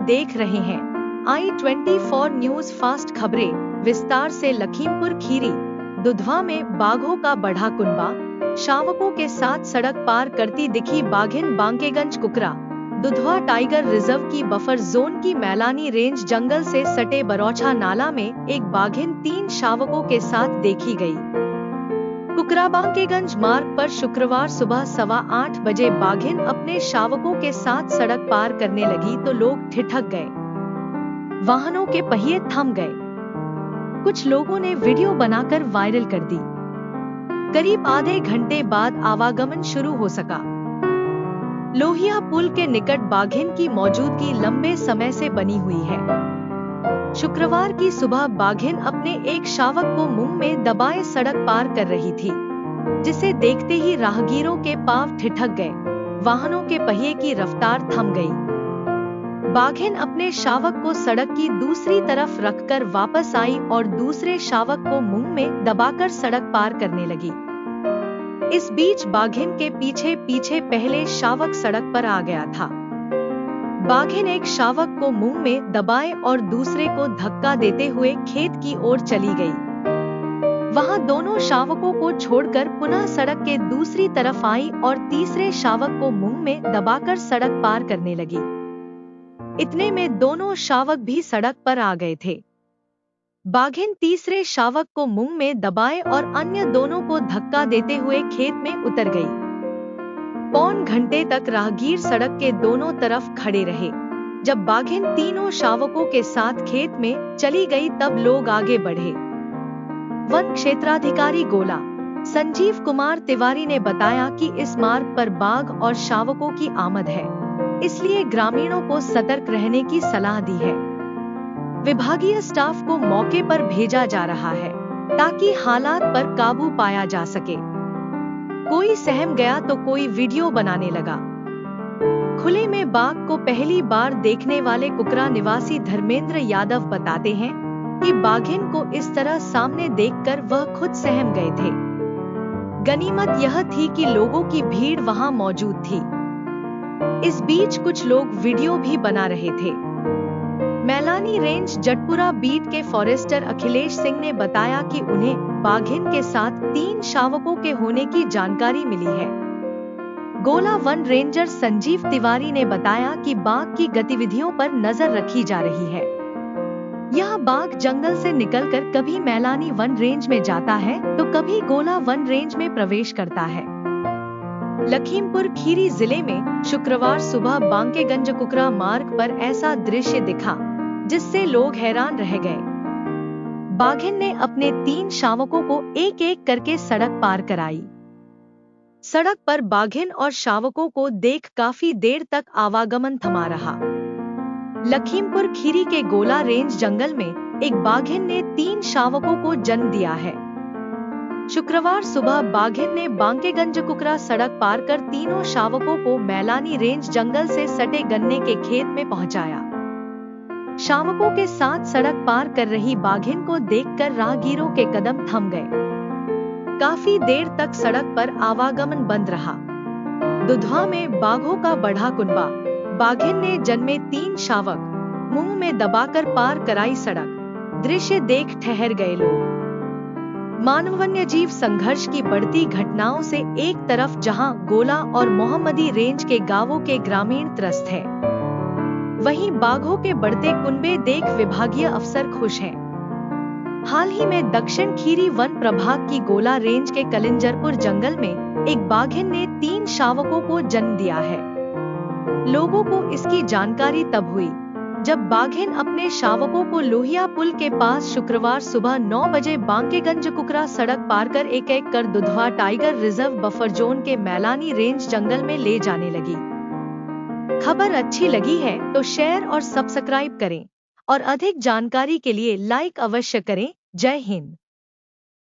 देख रहे हैं i24 न्यूज फास्ट खबरें विस्तार से। लखीमपुर खीरी दुधवा में बाघों का बढ़ा कुनबा, शावकों के साथ सड़क पार करती दिखी बाघिन। बांकेगंज कुकरा दुधवा टाइगर रिजर्व की बफर जोन की मैलानी रेंज जंगल से सटे बरौछा नाला में एक बाघिन 3 शावकों के साथ देखी गई। कुकरा बांकेगंज मार्ग पर शुक्रवार सुबह 8:15 बजे बाघिन अपने शावकों के साथ सड़क पार करने लगी तो लोग ठिठक गए, वाहनों के पहिए थम गए। कुछ लोगों ने वीडियो बनाकर वायरल कर दी। करीब आधे घंटे बाद आवागमन शुरू हो सका। लोहिया पुल के निकट बाघिन की मौजूदगी लंबे समय से बनी हुई है। शुक्रवार की सुबह बाघिन अपने एक शावक को मुंह में दबाए सड़क पार कर रही थी, जिसे देखते ही राहगीरों के पांव ठिठक गए, वाहनों के पहिए की रफ्तार थम गई। बाघिन अपने शावक को सड़क की दूसरी तरफ रखकर वापस आई और दूसरे शावक को मुंह में दबाकर सड़क पार करने लगी। इस बीच बाघिन के पीछे पीछे पहले शावक सड़क पर आ गया था। बाघिन एक शावक को मुंह में दबाए और दूसरे को धक्का देते हुए खेत की ओर चली गई। वहां दोनों शावकों को छोड़कर पुनः सड़क के दूसरी तरफ आई और तीसरे शावक को मुंह में दबाकर सड़क पार करने लगी। इतने में दोनों शावक भी सड़क पर आ गए थे। बाघिन तीसरे शावक को मुंह में दबाए और अन्य दोनों को धक्का देते हुए खेत में उतर गई। पौन घंटे तक राहगीर सड़क के दोनों तरफ खड़े रहे। जब बाघिन तीनों शावकों के साथ खेत में चली गई तब लोग आगे बढ़े। वन क्षेत्राधिकारी गोला संजीव कुमार तिवारी ने बताया कि इस मार्ग पर बाघ और शावकों की आमद है, इसलिए ग्रामीणों को सतर्क रहने की सलाह दी है। विभागीय स्टाफ को मौके पर भेजा जा रहा है ताकि हालात पर काबू पाया जा सके। कोई सहम गया तो कोई वीडियो बनाने लगा। खुले में बाघ को पहली बार देखने वाले कुकरा निवासी धर्मेंद्र यादव बताते हैं कि बाघिन को इस तरह सामने देखकर वह खुद सहम गए थे। गनीमत यह थी कि लोगों की भीड़ वहां मौजूद थी। इस बीच कुछ लोग वीडियो भी बना रहे थे। मैलानी रेंज जटपुरा बीट के फॉरेस्टर अखिलेश सिंह ने बताया कि उन्हें बाघिन के साथ 3 शावकों के होने की जानकारी मिली है। गोला वन रेंजर संजीव तिवारी ने बताया कि बाघ की गतिविधियों पर नजर रखी जा रही है। यह बाघ जंगल से निकलकर कभी मैलानी वन रेंज में जाता है तो कभी गोला वन रेंज में प्रवेश करता है। लखीमपुर खीरी जिले में शुक्रवार सुबह बांकेगंज कुकरा मार्ग पर ऐसा दृश्य दिखा जिससे लोग हैरान रह गए। बाघिन ने अपने 3 शावकों को एक एक करके सड़क पार कराई। सड़क पर बाघिन और शावकों को देख काफी देर तक आवागमन थमा रहा। लखीमपुर खीरी के गोला रेंज जंगल में एक बाघिन ने 3 शावकों को जन्म दिया है। शुक्रवार सुबह बाघिन ने बांकेगंज कुकरा सड़क पार कर तीनों शावकों को मैलानी रेंज जंगल से सटे गन्ने के खेत में पहुंचाया। शावकों के साथ सड़क पार कर रही बाघिन को देखकर राहगीरों के कदम थम गए। काफी देर तक सड़क पर आवागमन बंद रहा। दुधवा में बाघों का बढ़ा कुनबा, बाघिन ने जन्मे 3 शावक, मुंह में दबाकर पार कराई सड़क। दृश्य देख ठहर गए लोग। मानव वन्यजीव संघर्ष की बढ़ती घटनाओं से एक तरफ जहां गोला और मोहम्मदी रेंज के गांवों के ग्रामीण त्रस्त हैं, वहीं बाघों के बढ़ते कुनबे देख विभागीय अफसर खुश हैं। हाल ही में दक्षिण खीरी वन प्रभाग की गोला रेंज के कलिंजरपुर जंगल में एक बाघिन ने 3 शावकों को जन्म दिया है। लोगों को इसकी जानकारी तब हुई जब बाघिन अपने शावकों को लोहिया पुल के पास शुक्रवार सुबह 9 बजे बांकेगंज कुकरा सड़क पार कर एक एक कर Dudhwa tiger reserve buffer zone के मैलानी रेंज जंगल में ले जाने लगी। खबर अच्छी लगी है तो शेयर और सब्सक्राइब करें और अधिक जानकारी के लिए लाइक अवश्य करें। जय हिंद।